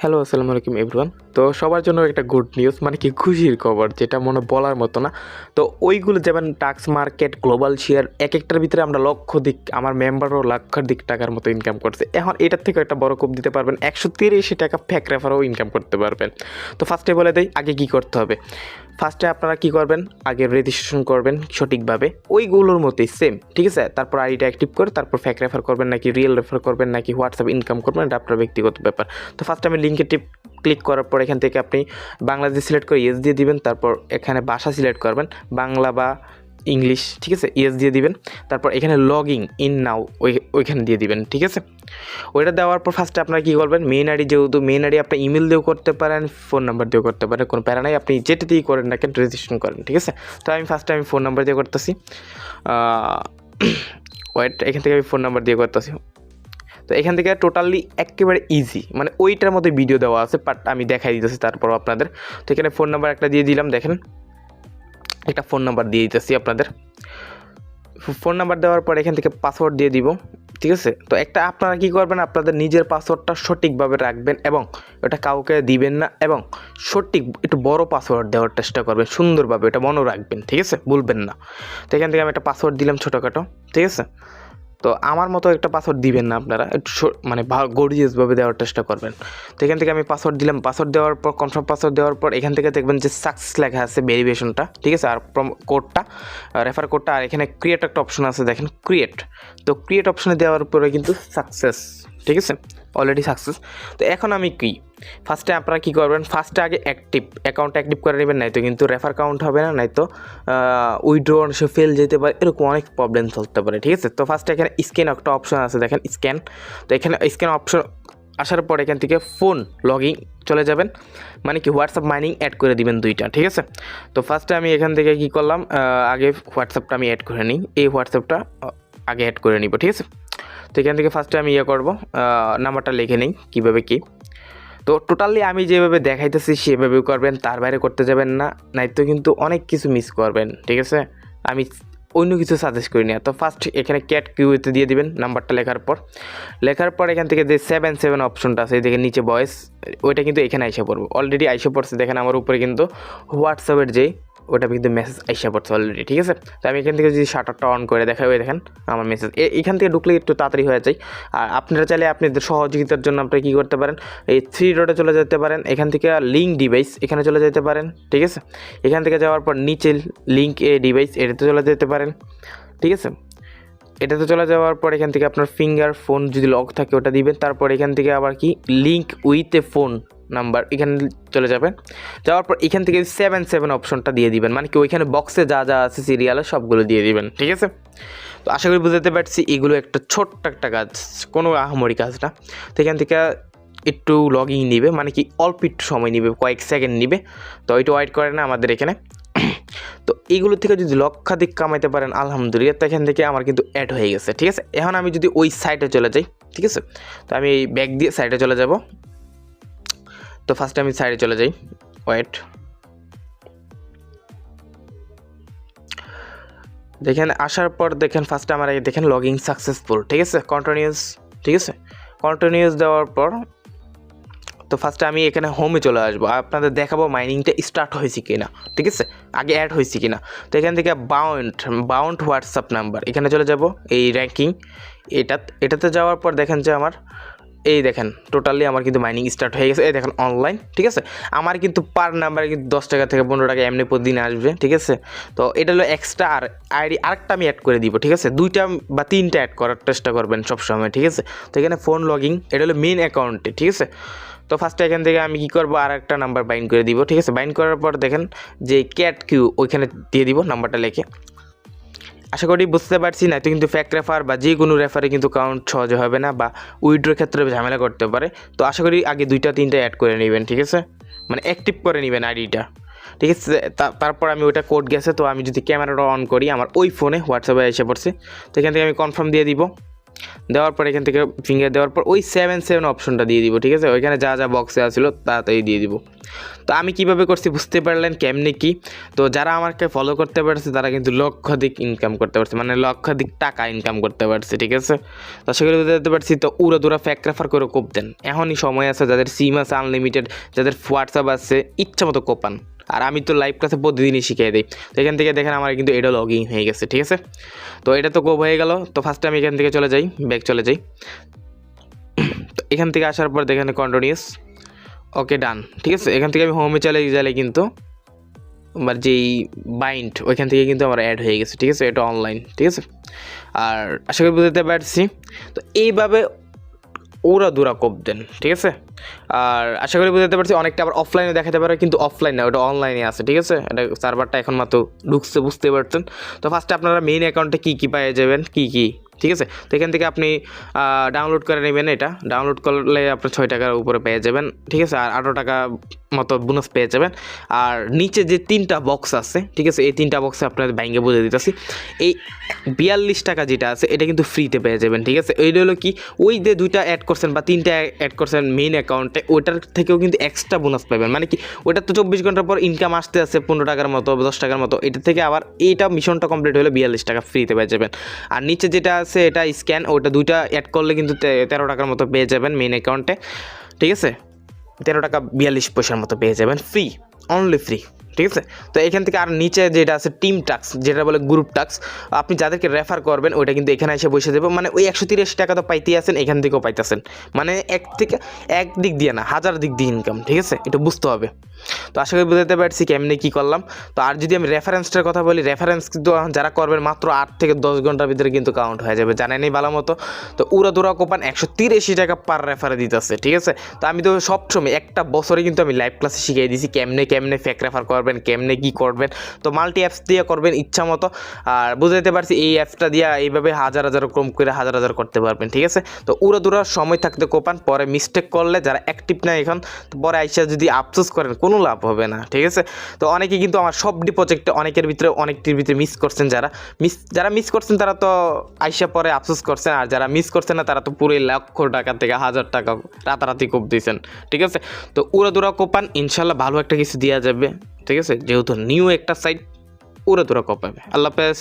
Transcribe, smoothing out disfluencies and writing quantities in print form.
Hello, আসসালামু আলাইকুম everyone. তো সবার জন্য একটা গুড নিউজ, মানে কি খুশির খবর, যেটা মনে বলার মতো না। তো ওইগুলো যেমন টাক্স মার্কেট, গ্লোবাল শেয়ার, এক একটার ভিতরে আমরা লক্ষ দিক, আমার মেম্বারও লাখ টাকার মতো ইনকাম করছে। এখন এটার থেকে একটা বড় কোপ দিতে পারবেন, 130 টাকা ফ্যাক রেফারও ইনকাম করতে পারবেন। তো ফার্স্টে বলে দেই আগে কী করতে হবে। ফার্স্টে আপনারা কী করবেন, আগে রেজিস্ট্রেশন করবেন সঠিকভাবে ওইগুলোর মতোই সেম, ঠিক আছে। তারপর আইডিটা অ্যাক্টিভ করে তারপর ফ্যাক রেফার করবেন নাকি রিয়েল রেফার করবেন নাকি হোয়াটসঅ্যাপ ইনকাম করবেন, এটা আপনার ব্যক্তিগত ব্যাপার। তো ফার্স্টে আমি লিঙ্কে ক্লিক করার পর এখান থেকে আপনি বাংলাদেশ সিলেক্ট করে ইয়েস দিয়ে দিবেন। তারপর এখানে ভাষা সিলেক্ট করবেন, বাংলা বা ইংলিশ, ঠিক আছে, ইয়েস দিয়ে দিবেন। তারপর এখানে লগিং ইন নাও ওইখানে দিয়ে দিবেন, ঠিক আছে। ওইটা দেওয়ার পর ফার্স্টে আপনারা কী করবেন, মেইন আইডি, যেহেতু মেইন আইডি আপনি ইমেল দিয়েও করতে পারেন, ফোন নাম্বার দিয়েও করতে পারেন, কোনো প্যারা নাই, আপনি যেটা দিয়েই করেন না কেন রেজিস্ট্রেশন করেন, ঠিক আছে। তো আমি ফার্স্টে ফোন নাম্বার দিয়ে করতেছি। ওয়েট, এখান থেকে আমি ফোন নাম্বার দিয়ে করতেছি। তো এখান থেকে টোটালি একেবারে ইজি, মানে ওইটার মধ্যে ভিডিও দেওয়া আছে, বাট আমি দেখাই দিতেছি তারপরও আপনাদের। তো এখানে ফোন নাম্বার একটা দিয়ে দিলাম, দেখেন একটা ফোন নাম্বার দিয়ে দিতেছি আপনাদের। ফোন নাম্বার দেওয়ার পর এখান থেকে পাসওয়ার্ড দিয়ে দিব, ঠিক আছে। তো একটা আপনারা কী করবেন, আপনাদের নিজের পাসওয়ার্ডটা সঠিকভাবে রাখবেন এবং ওটা কাউকে দিবেন না, এবং সঠিক একটু বড় পাসওয়ার্ড দেওয়ার চেষ্টা করবেন, সুন্দরভাবে এটা মনে রাখবেন, ঠিক আছে, ভুলবেন না। তো এখান থেকে আমি একটা পাসওয়ার্ড দিলাম ছোটোখাটো, ঠিক আছে। তো আমার মতো একটা পাসওয়ার্ড দিবেন না আপনারা, একটু মানে গর্জিয়াসভাবে দেওয়ার চেষ্টা করবেন। তো এখান থেকে আমি পাসওয়ার্ড দিলাম, পাসওয়ার্ড দেওয়ার পর কনফার্ম পাসওয়ার্ড দেওয়ার পর এখান থেকে দেখবেন যে সাকসেস লেখা আছে, ভেরিফিকেশনটা, ঠিক আছে, আর কোডটা, রেফার কোডটা, আর এখানে ক্রিয়েট একটা অপশন আছে, দেখেন ক্রিয়েট। তো ক্রিয়েট অপশনে দেওয়ার পরে কিন্তু সাকসেস, ঠিক আছে, অলরেডি সাকসেস। তো এখন আমি কি ফার্স্টে আপনারা কী করবেন, ফার্স্টে আগে অ্যাকাউন্ট অ্যাক্টিভ করে নেবেন, নয়তো কিন্তু রেফার কাউন্ট হবে না, নয়তো উইথড্র সে ফেল যেতে পারে, এরকম অনেক প্রবলেম চলতে পারে, ঠিক আছে। তো ফার্স্টে এখানে স্ক্যান একটা অপশন আছে, দেখেন স্ক্যান। তো এখানে স্ক্যান অপশন আসার পর এখান থেকে ফোন লগিং চলে যাবেন, মানে কি হোয়াটসঅ্যাপ মাইনিং অ্যাড করে দিবেন দুইটা, ঠিক আছে। তো ফার্স্টে আমি এখান থেকে কী করলাম, আগে হোয়াটসঅ্যাপটা আমি অ্যাড করে নিই, এই হোয়াটসঅ্যাপটা আগে অ্যাড করে নিব, ঠিক আছে। তো এখান থেকে ফার্স্টে আমি করব, নাম্বারটা লিখে নিই কীভাবে কী। তো টোটালি আমি যেভাবে দেখাইতেছি সেভাবেও করবেন, তার বাইরে করতে যাবেন না, নয়তো কিন্তু অনেক কিছু মিস করবেন, ঠিক আছে। আমি অন্য কিছু সাজেস্ট করি না। তো ফার্স্ট এখানে ক্যাট কিউতে দিয়ে দিবেন নাম্বারটা লেখার পর এখান থেকে যে 77 অপশনটা আছে, দেখেন নিচে ভয়েস, ওইটা কিন্তু এখানে আইসা পড়বো, অলরেডি আইসা পড়ছে, দেখেন আমার উপরে কিন্তু হোয়াটসঅ্যাপের যেই ওটা কিন্তু মেসেজ আইসা পড়ছে অলরেডি, ঠিক আছে। তো আমি এখান থেকে যদি শাটারটা অন করে দেখাই, ওই দেখেন আমার মেসেজ এখান থেকে ঢুকলে একটু তাড়াতাড়ি হয়ে যায়। আর আপনারা চাইলে আপনাদের সহযোগিতার জন্য আপনারা কী করতে পারেন, এই 3 ডটে চলে যেতে পারেন, এখান থেকে লিঙ্ক ডিভাইস এখানে চলে যেতে পারেন, ঠিক আছে। এখান থেকে যাওয়ার পর নিচে লিঙ্ক এ ডিভাইস এটাতে চলে যেতে পারেন, ঠিক আছে। এটাতে চলে যাওয়ার পর এখান থেকে আপনার ফিঙ্গার ফোন যদি লক থাকে ওটা দিবেন। তারপর এখান থেকে আবার কি link with a phone number এখানে চলে যাবেন। যাওয়ার পর এখান থেকে 77 অপশনটা দিয়ে দিবেন, মানে কি ওইখানে বক্সে যা যা আছে সিরিয়ালে সবগুলো দিয়ে দিবেন, ঠিক আছে। তো আশা করি বুঝতে পারছি, এগুলো একটা ছোট্ট একটা কাজ, কোনো আহামরি কাজ না। তো এখান থেকে একটু লগইন নিবে, মানে কি অল্প একটু সময় নিবে, কয়েক সেকেন্ড নিবে। তো ওইটা ওয়েট করে না আমাদের এখানে। তো এইগুলো থেকে যদি লক্ষাধিক কামাইতে পারেন আলহামদুলিল্লাহ। তো এখান থেকে আমার কিন্তু অ্যাড হয়ে গেছে, ঠিক আছে। এখন আমি যদি ওই সাইটে চলে যাই, ঠিক আছে, তো আমি এই ব্যাক দিয়ে সাইটে চলে যাব। তো ফার্স্টে আমি সাইডে চলে যাই, ওয়েট, দেখেন আসার পর দেখেন ফার্স্টে আমার দেখেন লগইন সাকসেসফুল, ঠিক আছে, কন্টিনিউস, ঠিক আছে। কন্টিনিউস দেওয়ার পর তো ফার্স্টে আমি এখানে হোমে চলে আসবো, আপনাদের দেখাবো মাইনিংটা স্টার্ট হয়েছে কিনা, ঠিক আছে, আগে অ্যাড হয়েছে কিনা। তো এখান থেকে বাউন্ড হোয়াটসঅ্যাপ নাম্বার এখানে চলে যাব, এই র্যাঙ্কিং এটাতে যাওয়ার পর দেখেন যে আমার এই দেখেন টোটালি আমার কিন্তু মাইনিং স্টার্ট হয়ে গেছে, এই দেখেন অনলাইন, ঠিক আছে। আমার কিন্তু পার নাম্বারে কিন্তু 10 টাকা থেকে 15 টাকা এমনি প্রতিদিন আসবে, ঠিক আছে। তো এটা হলো এক্সট্রা, আর আইডি আরেকটা আমি অ্যাড করে দিব, ঠিক আছে। 2টা বা 3টা অ্যাড করার চেষ্টা করবেন সবসময়, ঠিক আছে। তো এখানে ফোন লগিং এটা হলো মেন অ্যাকাউন্টে, ঠিক আছে। তো ফার্স্টে এখান থেকে আমি কী করবো, আর একটা নাম্বার বাইন্ড করে দিব, ঠিক আছে। বাইন্ড করার পর দেখেন যে ক্যাট কিউ ওইখানে দিয়ে দিব নাম্বারটা লিখে। আশা করি বুঝতে পারছি, না তো কিন্তু ফ্যাক রেফার বা যে কোনো রেফারে কিন্তু কাউন্ট সহজে হবে না, বা উইথড্রোর ক্ষেত্রে ঝামেলা করতে পারে। তো আশা করি আগে 2টা 3টা অ্যাড করে নেবেন, ঠিক আছে, মানে অ্যাক্টিভ করে নেবেন আইডিটা, ঠিক আছে। তারপর আমি ওইটা কোড গেছে, তো আমি যদি ক্যামেরাটা অন করি আমার ওই ফোনে হোয়াটসঅ্যাপে এসে পড়ছে। তো এখান থেকে আমি কনফার্ম দিয়ে দিব, দেওয়ার পর এখান থেকে ফিঙ্গার দেওয়ার পর ওই 7 অপশনটা দিয়ে দিব, ঠিক আছে, ওইখানে যা যা বক্সে আসছিলো তাড়াতাড়ি দিয়ে দিব। তো আমি কিভাবে করছি বুঝতে পারলেন কেমনে কি। তো যারা আমাকে ফলো করতে পারছে তারা কিন্তু লক্ষাধিক ইনকাম করতে পারছে, মানে লক্ষাধিক টাকা ইনকাম করতে পারছে, ঠিক আছে। তো সেগুলো বুঝতে পারছি। তো উড়াদুরা ফ্যাক রেফার করে কোপ দেন, এখনই সময় আছে, যাদের সিম আছে আনলিমিটেড, যাদের হোয়াটসঅ্যাপ আছে ইচ্ছা মতো কোপান। আর আমি তো লাইভ ক্লাসে প্রতিদিনই শিখিয়ে দিই। তো এখান থেকে দেখেন আমার কিন্তু এটা লগ ইন হয়ে গেছে, ঠিক আছে। তো এটা তো কোপ হয়ে গেল। তো ফার্স্টে আমি এখান থেকে চলে যাই, ব্যাক চলে যাই। তো এখান থেকে আসার পর দেখেন কন্টিনিউস, ওকে ডান, ঠিক আছে। এখান থেকে আমি হোমে চলে গেলে কিন্তু আমার যেই বাইন্ড ওইখান থেকে কিন্তু আমার অ্যাড হয়ে গেছে, ঠিক আছে, এটা অনলাইন, ঠিক আছে। আর আশা করি বুঝতে পারছি। তো এইভাবে উড়াদুরা কোপ দেন, ঠিক আছে। আর আশা করি বুঝতে পারছি। অনেকটা আবার অফলাইনে দেখাতে পারে, কিন্তু অফলাইন না, ওটা অনলাইনে আছে, ঠিক আছে। এটা সার্ভারটা এখন মাত্র ঢুকছে, বুঝতে পারছেন। তো ফার্স্টে আপনারা মেইন অ্যাকাউন্টে কী কী পেয়ে যাবেন, কী, ঠিক আছে। তো এখান থেকে আপনি ডাউনলোড করে নেবেন, এটা ডাউনলোড করলে আপনি 6 টাকার উপরে পেয়ে যাবেন, ঠিক আছে। আর 18 টাকা মতো বোনাস পেয়ে যাবেন। আর নিচে যে 3টা বক্স আছে, ঠিক আছে, এই 3টা বক্সে আপনাদের ব্যাঙ্কে বুঝে দিতেছি। এই 42 টাকা যেটা আছে এটা কিন্তু ফ্রিতে পেয়ে যাবেন, ঠিক আছে। এইটা হলো কি, ওই যে 2টা অ্যাড করছেন বা 3টা অ্যাড করছেন মেইন অ্যাকাউন্টে, ওটার থেকেও কিন্তু এক্সট্রা বোনাস পাবেন। মানে কি, ওটা তো 24 ঘন্টার পর ইনকাম আসতে আছে 15 টাকার মতো, 10 টাকার মতো। এটা থেকে আবার এইটা মিশনটা কমপ্লিট হলে 42 টাকা ফ্রিতে পেয়ে যাবেন। আর নিচে যেটা আছে এটা স্ক্যান, ওটা 2টা অ্যাড করলে কিন্তু 13 টাকার মতো পেয়ে যাবেন মেইন অ্যাকাউন্টে, ঠিক আছে। 13 টাকা 42 পয়সার মতো পেয়ে যাবেন ফ্রি, অনলি ফ্রি, ঠিক আছে। তো এখান থেকে আর নিচে যেটা আছে টিম টাস্ক, যেটা বলে গ্রুপ টাস্ক, আপনি যাদেরকে রেফার করবেন ওইটা কিন্তু এখানে এসে বসে দেবো। মানে ওই 183 টাকা তো পাইতেই আছেন, এখান থেকেও পাইতেছেন। মানে এক দিক দিয়ে না, 1000 দিক দিয়ে ইনকাম, ঠিক আছে, এটা বুঝতে হবে। তো আশা করি বুঝতে পারছি কেমনি কী করলাম। তো আর যদি আমি রেফারেন্সটার কথা বলি, রেফারেন্স কিন্তু যারা করবেন মাত্র 8 থেকে 10 ঘন্টার ভিতরে কিন্তু কাউন্ট হয়ে যাবে, জানেনই ভালো মতো। তো উড়াদুরা কোপান 183 টাকা পার রেফারে দিতেছে, ঠিক আছে। তো আমি তো সবসময় একটা বছরে কিন্তু আমি লাইভ ক্লাসে শিখিয়ে দিয়েছি কেমনে ফেক রেফার করবেন, কেমনে কী করবেন। তো মাল্টি অ্যাপস দিয়ে করবেন ইচ্ছা মতো। আর বুঝতে পারছি এই অ্যাপসটা দিয়ে এইভাবে হাজার কম করে হাজার করতে পারবেন, ঠিক আছে। তো উড়াদুরার সময় থাকতে কোপান, পরে মিস্টেক করলে যারা অ্যাক্টিভ না এখন, তো পরে আইসা যদি আফসোস করেন কোনো লাভ হবে না, ঠিক আছে। তো অনেকে কিন্তু আমার সব প্রজেক্টে অনেকটির ভিতরে মিস করছেন, যারা মিস করছেন তারা তো আইসা পরে আফসোস করছেন, আর যারা মিস করছেন না তারা তো পুরো লক্ষ টাকা থেকে 1000 টাকা রাতারাতি কোপ দিয়েছেন, ঠিক আছে। তো উড়াদুরা কোপান, ইনশাল্লাহ ভালো একটা কিছু দেওয়া যাবে, ঠিক আছে। যেহেতু নিউ একটা সাইট, উড়াদুরা কোপাবে। আল্লাহ হাফেজ।